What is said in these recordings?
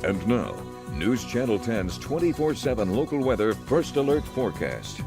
And now, News Channel 10's 24/7 local weather first alert forecast.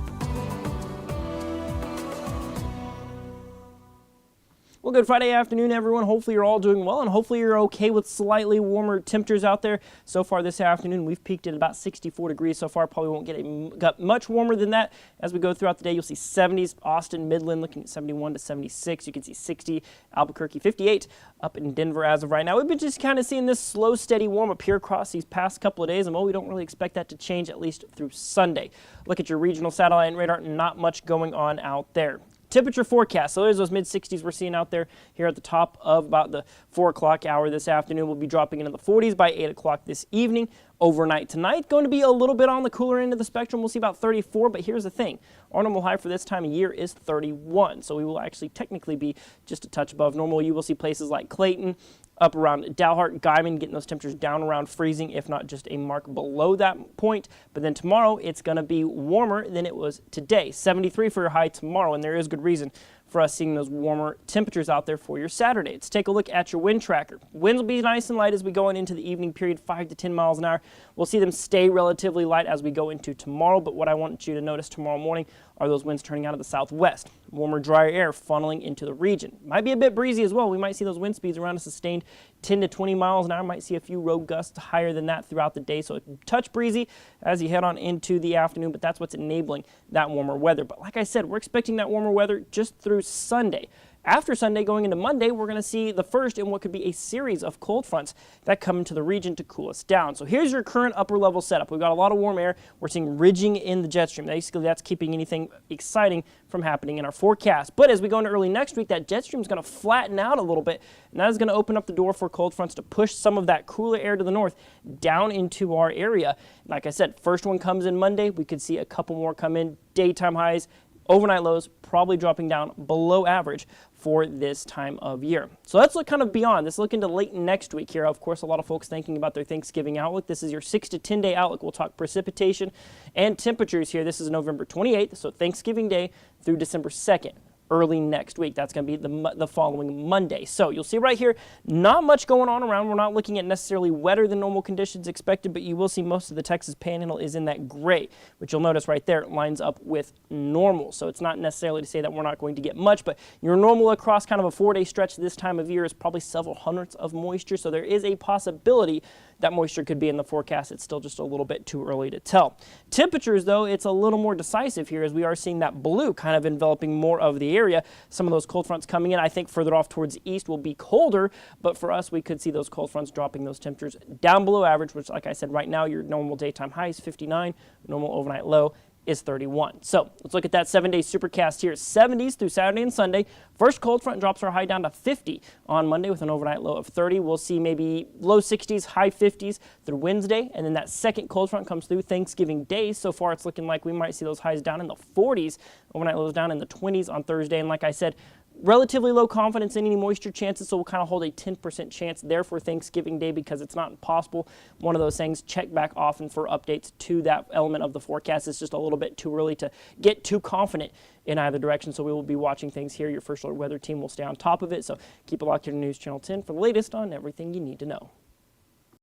Well, good Friday afternoon, everyone. Hopefully you're all doing well, and hopefully you're okay with slightly warmer temperatures out there. So far this afternoon, we've peaked at about 64 degrees so far. Probably won't get much warmer than that as we go throughout the day. You'll see 70s, Austin, Midland looking at 71 to 76. You can see 60, Albuquerque 58 up in Denver as of right now. We've been just kind of seeing this slow, steady warm up here across these past couple of days, and well, we don't really expect that to change at least through Sunday. Look at your regional satellite and radar, not much going on out there. Temperature forecast. So there's those mid-60s we're seeing out there here at the top of about the 4 o'clock hour this afternoon. We'll be dropping into the 40s by 8 o'clock this evening. Overnight tonight, going to be a little bit on the cooler end of the spectrum. We'll see about 34, but here's the thing. Our normal high for this time of year is 31, so we will actually technically be just a touch above normal. You will see places like Clayton, up around Dalhart, Guyman, getting those temperatures down around freezing, if not just a mark below that point. But then tomorrow, it's going to be warmer than it was today. 73 for your high tomorrow, and there is good reason for us seeing those warmer temperatures out there for your Saturday. Let's take a look at your wind tracker. Winds will be nice and light as we go into the evening period, 5 to 10 miles an hour. We'll see them stay relatively light as we go into tomorrow, but what I want you to notice tomorrow morning are those winds turning out of the southwest. Warmer, drier air funneling into the region. Might be a bit breezy as well. We might see those wind speeds around a sustained 10 to 20 miles an hour. Might see a few rogue gusts higher than that throughout the day, so a touch breezy as you head on into the afternoon, but that's what's enabling that warmer weather. But like I said, we're expecting that warmer weather just through Sunday. After Sunday, going into Monday, we're going to see the first in what could be a series of cold fronts that come into the region to cool us down. So here's your current upper level setup. We've got a lot of warm air. We're seeing ridging in the jet stream. Basically, that's keeping anything exciting from happening in our forecast. But as we go into early next week, that jet stream is going to flatten out a little bit, and that is going to open up the door for cold fronts to push some of that cooler air to the north down into our area. Like I said, first one comes in Monday. We could see a couple more come in. Daytime highs, overnight lows probably dropping down below average for this time of year. So let's look kind of beyond. Let's look into late next week here. Of course, a lot of folks thinking about their Thanksgiving outlook. This is your 6 to 10 day outlook. We'll talk precipitation and temperatures here. This is November 28th, so Thanksgiving Day through December 2nd. Early next week. That's going to be the following Monday. So you'll see right here, not much going on around. We're not looking at necessarily wetter than normal conditions expected, but you will see most of the Texas Panhandle is in that gray, which you'll notice right there lines up with normal. So it's not necessarily to say that we're not going to get much, but your normal across kind of a 4-day stretch this time of year is probably several hundredths of moisture. So there is a possibility that moisture could be in the forecast. It's still just a little bit too early to tell. Temperatures, though, it's a little more decisive here as we are seeing that blue kind of enveloping more of the area. Some of those cold fronts coming in, I think further off towards the east will be colder, but for us, we could see those cold fronts dropping those temperatures down below average, which, like I said, right now, your normal daytime high is 59, normal overnight low is 31. So let's look at that 7-day supercast here. 70s through Saturday and Sunday. First cold front drops our high down to 50 on Monday with an overnight low of 30. We'll see maybe low 60s, high 50s through Wednesday. And then that second cold front comes through Thanksgiving Day. So far it's looking like we might see those highs down in the 40s. Overnight lows down in the 20s on Thursday. And like I said, relatively low confidence in any moisture chances, so we'll kind of hold a 10% chance there for Thanksgiving Day because it's not impossible. One of those things, check back often for updates to that element of the forecast. It's just a little bit too early to get too confident in either direction, so we will be watching things here. Your First Alert Weather team will stay on top of it, so keep it locked here to News Channel 10 for the latest on everything you need to know.